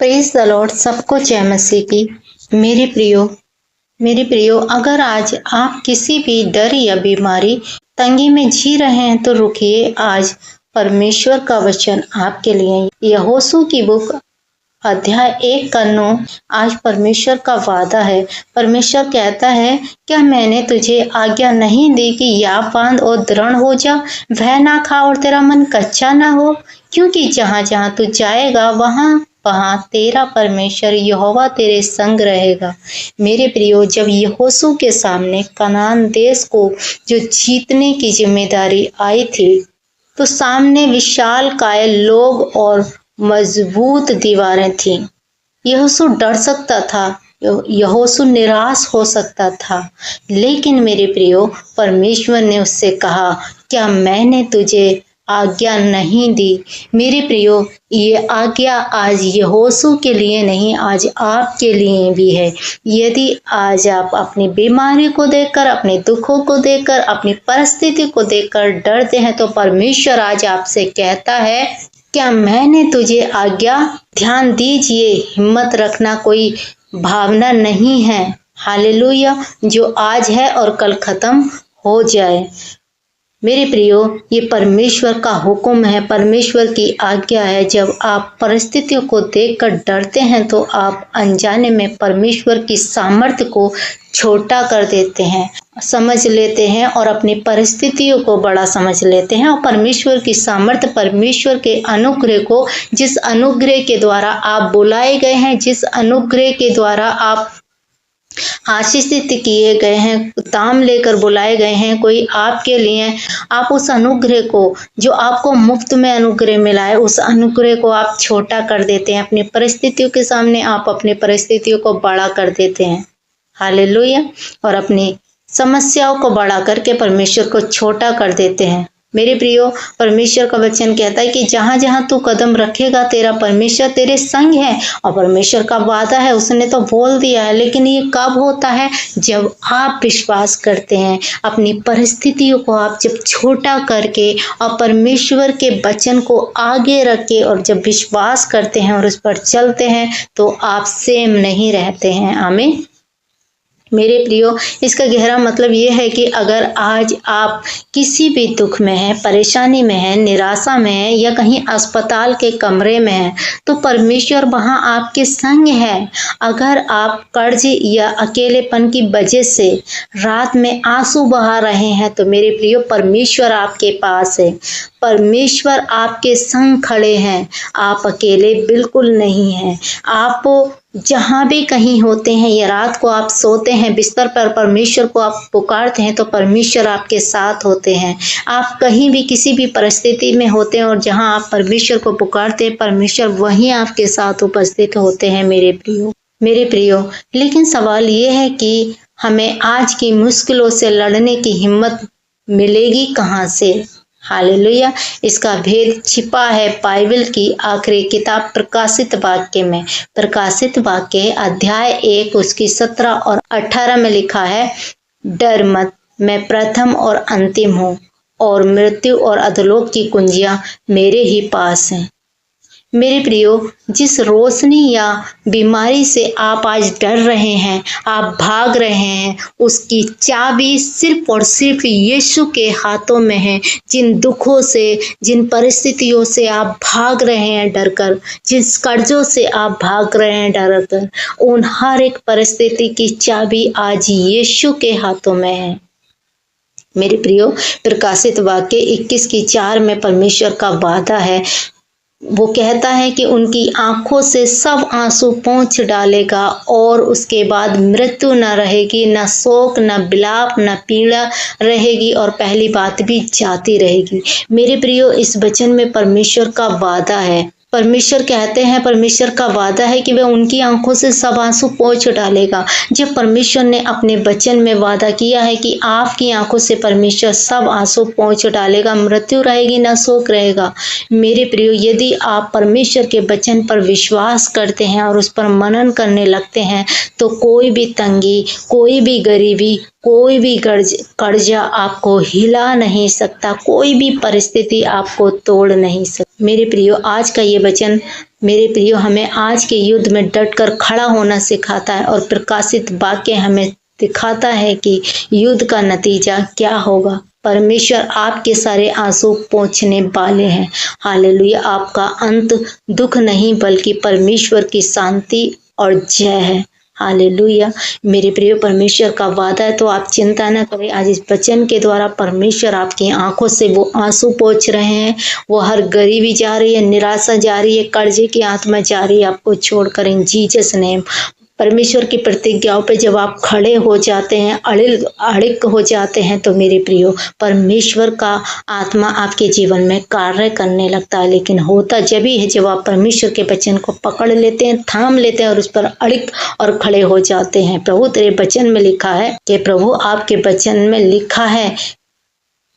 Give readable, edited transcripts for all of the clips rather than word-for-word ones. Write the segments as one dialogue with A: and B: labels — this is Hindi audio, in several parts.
A: Praise the Lord. सबको जय मसीह की। मेरे प्रियो, अगर आज आप किसी भी डर या बीमारी तंगी में जी रहे हैं तो रुकिए। आज परमेश्वर का वचन आपके लिए यहोशू की बुक अध्याय 1:9। आज परमेश्वर का वादा है। परमेश्वर कहता है, क्या मैंने तुझे आज्ञा नहीं दी कि या बांध और दृढ़ हो जा, भय ना खा और तेरा मन कच्चा ना हो, क्योंकि जहां जहां तू जाएगा वहां वहां तेरा परमेश्वर यहोवा तेरे संग रहेगा। मेरे प्रियो, जब यहोशू के सामने कनान देश को जो जीतने की जिम्मेदारी आई थी, तो सामने विशालकाय लोग और मजबूत दीवारें थीं। यहोशू डर सकता था, यहोशू निराश हो सकता था, लेकिन मेरे प्रियो, परमेश्वर ने उससे कहा, क्या मैंने तुझे आज्ञा नहीं दी? मेरे प्रियो, ये आज्ञा आज यहोशू के लिए नहीं, आज आपके लिए भी है। यदि आज आप अपनी बीमारी को देखकर, अपने दुखों को देखकर, अपनी परिस्थिति को देखकर डरते हैं, तो परमेश्वर आज आपसे कहता है, क्या मैंने तुझे आज्ञा? ध्यान दीजिए, हिम्मत रखना कोई भावना नहीं है। हालेलुया। जो आज है और कल खत्म हो जाए। मेरे प्रियो, ये परमेश्वर का हुक्म है, परमेश्वर की आज्ञा है। जब आप परिस्थितियों को देखकर डरते हैं तो आप अनजाने में परमेश्वर की सामर्थ्य को छोटा कर देते हैं, समझ लेते हैं और अपनी परिस्थितियों को बड़ा समझ लेते हैं। और परमेश्वर की सामर्थ्य, परमेश्वर के अनुग्रह को, जिस अनुग्रह के द्वारा आप बुलाए गए हैं, जिस अनुग्रह के द्वारा आप आशीषित किए गए हैं, दाम लेकर बुलाए गए हैं, कोई आपके लिए, आप उस अनुग्रह को, जो आपको मुफ्त में अनुग्रह मिला है, उस अनुग्रह को आप छोटा कर देते हैं। अपनी परिस्थितियों के सामने आप अपनी परिस्थितियों को बड़ा कर देते हैं। हालेलुया। और अपनी समस्याओं को बड़ा करके परमेश्वर को छोटा कर देते हैं। मेरे प्रियो, परमेश्वर का वचन कहता है कि जहां जहां तू कदम रखेगा तेरा परमेश्वर तेरे संग है। और परमेश्वर का वादा है, उसने तो बोल दिया है, लेकिन ये कब होता है? जब आप विश्वास करते हैं। अपनी परिस्थितियों को आप जब छोटा करके और परमेश्वर के वचन को आगे रख के और जब विश्वास करते हैं और उस पर चलते हैं, तो आप सेम नहीं रहते हैं। आमीन। मेरे प्रियो, इसका गहरा मतलब ये है कि अगर आज आप किसी भी दुख में हैं, परेशानी में हैं, निराशा में हैं या कहीं अस्पताल के कमरे में हैं, तो परमेश्वर वहां आपके संग है। अगर आप कर्ज या अकेलेपन की वजह से रात में आंसू बहा रहे हैं, तो मेरे प्रियो, परमेश्वर आपके पास है। परमेश्वर आपके संग खड़े हैं। आप अकेले बिल्कुल नहीं हैं। आप जहां भी कहीं होते हैं या रात को आप सोते हैं बिस्तर पर, परमेश्वर को आप पुकारते हैं, तो परमेश्वर आपके साथ होते हैं। आप कहीं भी किसी भी परिस्थिति में होते हैं और जहां आप परमेश्वर को पुकारते हैं, परमेश्वर वहीं आपके साथ उपस्थित होते हैं। मेरे प्रियो, लेकिन सवाल ये है कि हमें आज की मुश्किलों से लड़ने की हिम्मत मिलेगी कहाँ से? हालेलुया। इसका भेद छिपा है बाइबल की आखिरी किताब प्रकाशित वाक्य में। प्रकाशित वाक्य अध्याय 1 उसकी 17 और 18 में लिखा है, डर मत, मैं प्रथम और अंतिम हूँ, और मृत्यु और अधोलोक की कुंजियां मेरे ही पास हैं। मेरे प्रियो, जिस रोशनी या बीमारी से आप आज डर रहे हैं, आप भाग रहे हैं, उसकी चाबी सिर्फ और सिर्फ यीशु के हाथों में है। जिन दुखों से, जिन परिस्थितियों से आप भाग रहे हैं डरकर, जिस कर्जों से आप भाग रहे हैं डरकर, उन हर एक परिस्थिति की चाबी आज यीशु के हाथों में है। मेरे प्रियो, प्रकाशित वाक्य 21:4 में परमेश्वर का वादा है। वो कहता है कि उनकी आंखों से सब आंसू पोंछ डालेगा और उसके बाद मृत्यु न रहेगी, न शोक, न विलाप, न पीड़ा रहेगी, और पहली बात भी जाती रहेगी। मेरे प्रियो, इस वचन में परमेश्वर का वादा है। परमेश्वर कहते हैं, परमेश्वर का वादा है कि वह उनकी आंखों से सब आंसू पोंछ डालेगा। जब परमेश्वर ने अपने वचन में वादा किया है कि आपकी आंखों से परमेश्वर सब आंसू पोंछ डालेगा, मृत्यु रहेगी, ना शोक रहेगा। मेरे प्रियो, यदि आप परमेश्वर के वचन पर विश्वास करते हैं और उस पर मनन करने लगते हैं, तो कोई भी तंगी, कोई भी गरीबी, कोई भी कर्जा आपको हिला नहीं सकता, कोई भी परिस्थिति आपको तोड़ नहीं सकती। मेरे प्रियो, आज का ये वचन मेरे प्रियो हमें आज के युद्ध में डटकर खड़ा होना सिखाता है और प्रकाशित वाक्य हमें दिखाता है कि युद्ध का नतीजा क्या होगा। परमेश्वर आपके सारे आंसू पोंछने वाले हैं। हालेलुया। आपका अंत दुख नहीं बल्कि परमेश्वर की शांति और जय है। हालेलुया। मेरे प्रिय, परमेश्वर का वादा है तो आप चिंता न करें। आज इस वचन के द्वारा परमेश्वर आपकी आंखों से वो आंसू पोंछ रहे हैं। वो हर गरीबी जा रही है, निराशा जा रही है, कर्जे की आत्मा जा रही है आपको छोड़कर, इन जीसस नेम। परमेश्वर की प्रतिज्ञाओं पे जब आप खड़े हो जाते हैं, अड़िग हो जाते हैं, तो मेरे प्रियो परमेश्वर का आत्मा आपके जीवन में कार्य करने लगता है। लेकिन होता जब ही है जब आप परमेश्वर के वचन को पकड़ लेते हैं, थाम लेते हैं और उस पर अड़िग और खड़े हो जाते हैं। प्रभु तेरे वचन में लिखा है कि प्रभु आपके वचन में लिखा है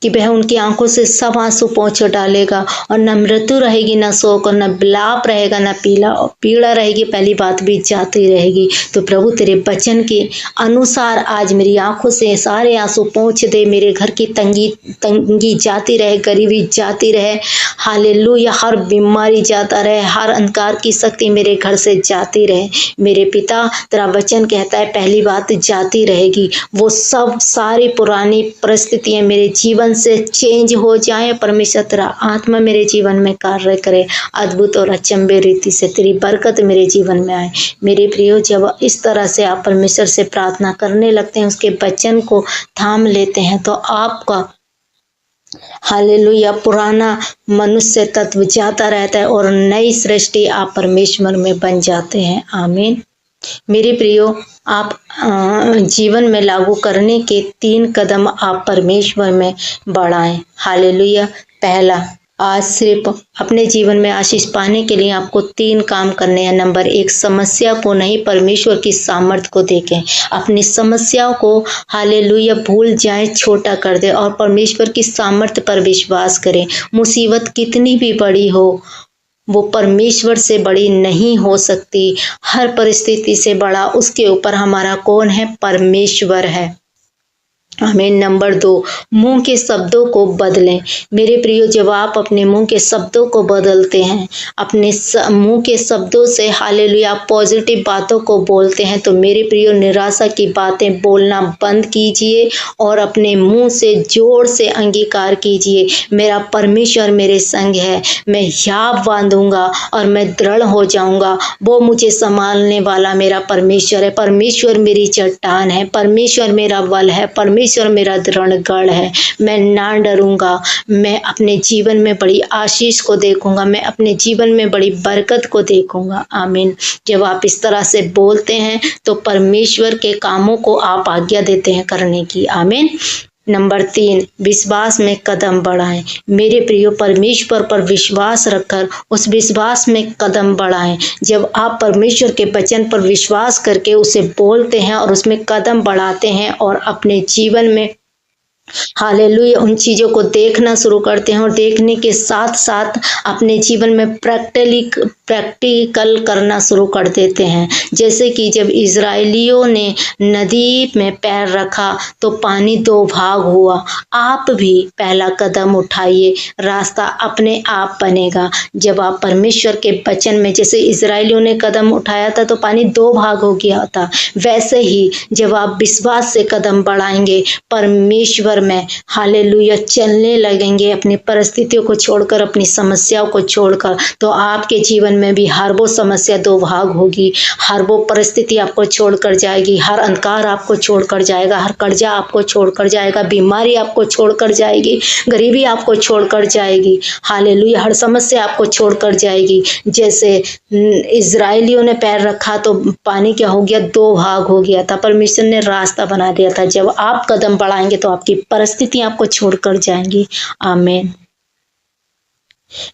A: कि वह उनकी आंखों से सब आंसू पोंछ डालेगा और न मृत्यु रहेगी, न शोक, और न विलाप रहेगा, न पीड़ा रहेगी, पहली बात भी जाती रहेगी। तो प्रभु तेरे वचन के अनुसार आज मेरी आंखों से सारे आंसू पोंछ दे। मेरे घर की तंगी जाती रहे, गरीबी जाती रहे। हालेलुया। हर बीमारी जाता रहे, हर अंधकार की शक्ति मेरे घर से जाती रहे। मेरे पिता, तेरा वचन कहता है पहली बात जाती रहेगी। वो सब सारी पुरानी परिस्थितियां मेरे जीवन से चेंज हो जाए। परमेश्वर तेरा आत्मा मेरे जीवन में कार्य करे, अद्भुत और अचंभे रीति से तेरी बरकत मेरे जीवन में आए। मेरे प्रियो, जब इस तरह से आप परमेश्वर से प्रार्थना करने लगते हैं, उसके वचन को थाम लेते हैं, तो आपका हालेलुया पुराना मनुष्य तत्व जाता रहता है और नई सृष्टि आप परमेश्वर में बन जाते हैं। आमीन। मेरे प्रियो, आप जीवन में लागू करने के 3 कदम आप परमेश्वर में बढ़ाएं। हालेलुया। पहला, आज सिर्फ अपने जीवन में आशीष पाने के लिए आपको 3 काम करने हैं। नंबर 1, समस्या को नहीं, परमेश्वर की सामर्थ को देखें। अपनी समस्याओं को हालेलुया भूल जाएं, छोटा कर दे और परमेश्वर की सामर्थ पर विश्वास करें। मुसीबत कितनी भी बड़ी हो, वो परमेश्वर से बड़ी नहीं हो सकती। हर परिस्थिति से बड़ा उसके ऊपर हमारा कौन है? परमेश्वर है। हमें नंबर 2, मुंह के शब्दों को बदलें। मेरे प्रियो, जब आप अपने मुंह के शब्दों को बदलते हैं, अपने मुंह के शब्दों से हालेलुया पॉजिटिव बातों को बोलते हैं, तो मेरे प्रियो निराशा की बातें बोलना बंद कीजिए और अपने मुंह से जोर से अंगीकार कीजिए, मेरा परमेश्वर मेरे संग है। मैं याब बांधूंगा और मैं दृढ़ हो जाऊंगा। वो मुझे संभालने वाला मेरा परमेश्वर है। परमेश्वर मेरी चट्टान है, परमेश्वर मेरा बल है, परमेश्वर मेरा दृढ़ गढ़ है। मैं ना डरूंगा। मैं अपने जीवन में बड़ी आशीष को देखूंगा, मैं अपने जीवन में बड़ी बरकत को देखूंगा। आमीन। जब आप इस तरह से बोलते हैं तो परमेश्वर के कामों को आप आज्ञा देते हैं करने की। आमीन। नंबर 3, विश्वास में कदम बढ़ाएं। मेरे प्रियो, परमेश्वर पर विश्वास रखकर उस विश्वास में कदम बढ़ाएं। जब आप परमेश्वर के वचन पर विश्वास करके उसे बोलते हैं और उसमें कदम बढ़ाते हैं और अपने जीवन में हालेलुया उन चीज़ों को देखना शुरू करते हैं और देखने के साथ साथ अपने जीवन में प्रैक्टिकल करना शुरू कर देते हैं। जैसे कि जब इजरायलियों ने नदी में पैर रखा तो पानी 2 भाग हुआ। आप भी पहला कदम उठाइए, रास्ता अपने आप बनेगा। जब आप परमेश्वर के वचन में, जैसे इजरायलियों ने कदम उठाया था तो पानी 2 भाग हो गया था, वैसे ही जब आप विश्वास से कदम बढ़ाएंगे, परमेश्वर में हालेलुया चलने लगेंगे, अपनी परिस्थितियों को छोड़कर, अपनी समस्याओं को छोड़कर, तो आपके जीवन में भी हर वो समस्या 2 भाग होगी। हर वो परिस्थिति आपको छोड़कर जाएगी, हर अंधकार आपको छोड़कर जाएगा, हर कर्जा आपको छोड़कर जाएगा, बीमारी आपको छोड़कर जाएगी, गरीबी आपको छोड़कर जाएगी। हालेलुया हर समस्या आपको छोड़कर जाएगी। जैसे इजरायलियों ने पैर रखा तो पानी क्या हो गया? 2 भाग हो गया था। परमेश्वर ने रास्ता बना दिया था। जब आप कदम बढ़ाएंगे तो आपकी परिस्थिति आपको छोड़कर जाएंगी। आमीन।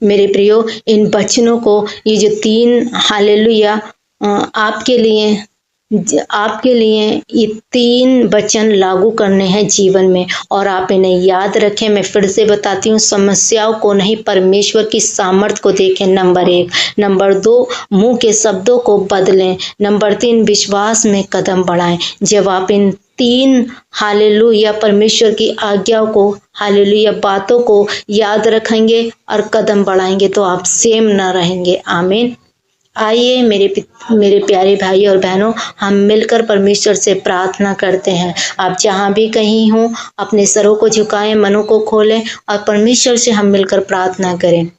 A: मेरे प्रियो, इन वचनों को, ये जो 3 हालेलुया आपके लिए ये 3 वचन लागू करने हैं जीवन में और आप इन्हें याद रखें। मैं फिर से बताती हूँ, समस्याओं को नहीं, परमेश्वर की सामर्थ को देखें। नंबर 1। नंबर 2, मुंह के शब्दों को बदलें। नंबर 3, विश्वास में कदम बढ़ाएं। जब आप इन 3 हालेलुया परमेश्वर की आज्ञाओं को, हालेलुया बातों को याद रखेंगे और कदम बढ़ाएंगे तो आप सेम न रहेंगे। आमीन। आइए मेरे प्यारे भाई और बहनों, हम मिलकर परमेश्वर से प्रार्थना करते हैं। आप जहाँ भी कहीं हो अपने सरों को झुकाएं, मनों को खोलें और परमेश्वर से हम मिलकर प्रार्थना करें।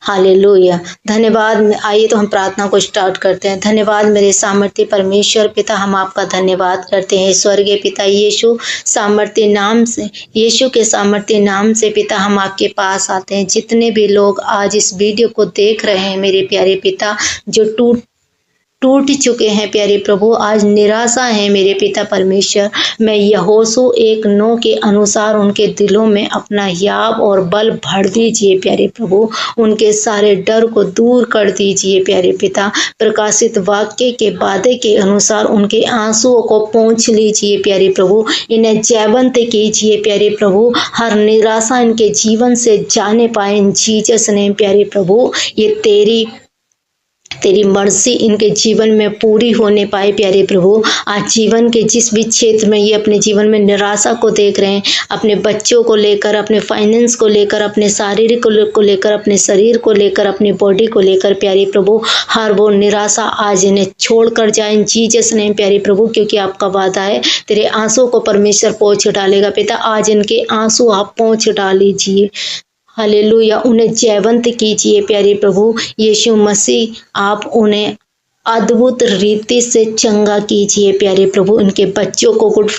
A: हालेलुया। धन्यवाद। आइए तो हम प्रार्थना को स्टार्ट करते हैं। धन्यवाद मेरे सामर्थ्य परमेश्वर पिता, हम आपका धन्यवाद करते हैं। स्वर्गीय पिता यीशु सामर्थ्य नाम से, यीशु के सामर्थ्य नाम से पिता हम आपके पास आते हैं। जितने भी लोग आज इस वीडियो को देख रहे हैं मेरे प्यारे पिता, जो टूट चुके हैं प्यारे प्रभु, आज निराशा है मेरे पिता परमेश्वर, मैं यहोशू 1:9 के अनुसार उनके दिलों में अपना याब और बल भर दीजिए प्यारे प्रभु, उनके सारे डर को दूर कर दीजिए प्यारे पिता। प्रकाशित वाक्य के वादे के अनुसार उनके आंसुओं को पोंछ लीजिए प्यारे प्रभु, इन्हें जयवंत कीजिए प्यारे प्रभु, हर निराशा इनके जीवन से जाने पाए इन जीसस नेम प्यारे प्रभु। ये तेरी मर्जी इनके जीवन में पूरी होने पाए प्यारे प्रभु। आज जीवन के जिस भी क्षेत्र में ये अपने जीवन में निराशा को देख रहे हैं, अपने बच्चों को लेकर, अपने फाइनेंस को लेकर, अपने शारीरिक को लेकर, अपने शरीर को लेकर, अपनी बॉडी को लेकर प्यारे प्रभु, हर वो निराशा आज इन्हें छोड़ कर जाए जीसस नेम प्यारे प्रभु, क्योंकि आपका वादा है तेरे आंसू को परमेश्वर पोंछ डालेगा पिता। आज इनके आंसू आप पोंछ डालीजिए, हालेलुया, उन्हें जयवंत कीजिए प्यारे प्रभु यीशु मसीह, आप उन्हें अद्भुत रीति से चंगा कीजिए प्यारे प्रभु। इनके बच्चों को गुड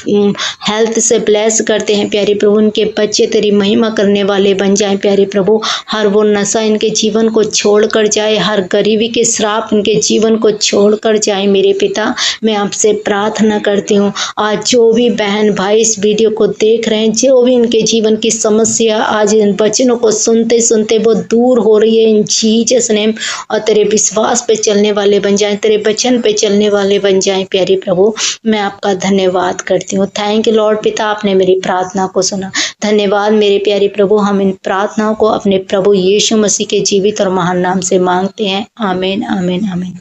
A: हेल्थ से ब्लेस करते हैं प्यारे प्रभु, इनके बच्चे तेरी महिमा करने वाले बन जाएं प्यारे प्रभु। हर वो नशा इनके जीवन को छोड़ कर जाए, हर गरीबी के श्राप इनके जीवन को छोड़ कर जाए मेरे पिता। मैं आपसे प्रार्थना करती हूँ, आज जो भी बहन भाई इस वीडियो को देख रहे हैं, जो भी इनके जीवन की समस्या आज इन वचनों को सुनते सुनते वो दूर हो रही है इन जीसस नेम, और तेरे विश्वास पे चलने वाले बन जाए, तेरे वचन पे चलने वाले बन जाएं प्यारे प्रभु। मैं आपका धन्यवाद करती हूँ। थैंक यू लॉर्ड पिता, आपने मेरी प्रार्थना को सुना। धन्यवाद मेरे प्यारे प्रभु। हम इन प्रार्थनाओं को अपने प्रभु यीशु मसीह के जीवित और महान नाम से मांगते हैं। आमीन आमीन आमीन।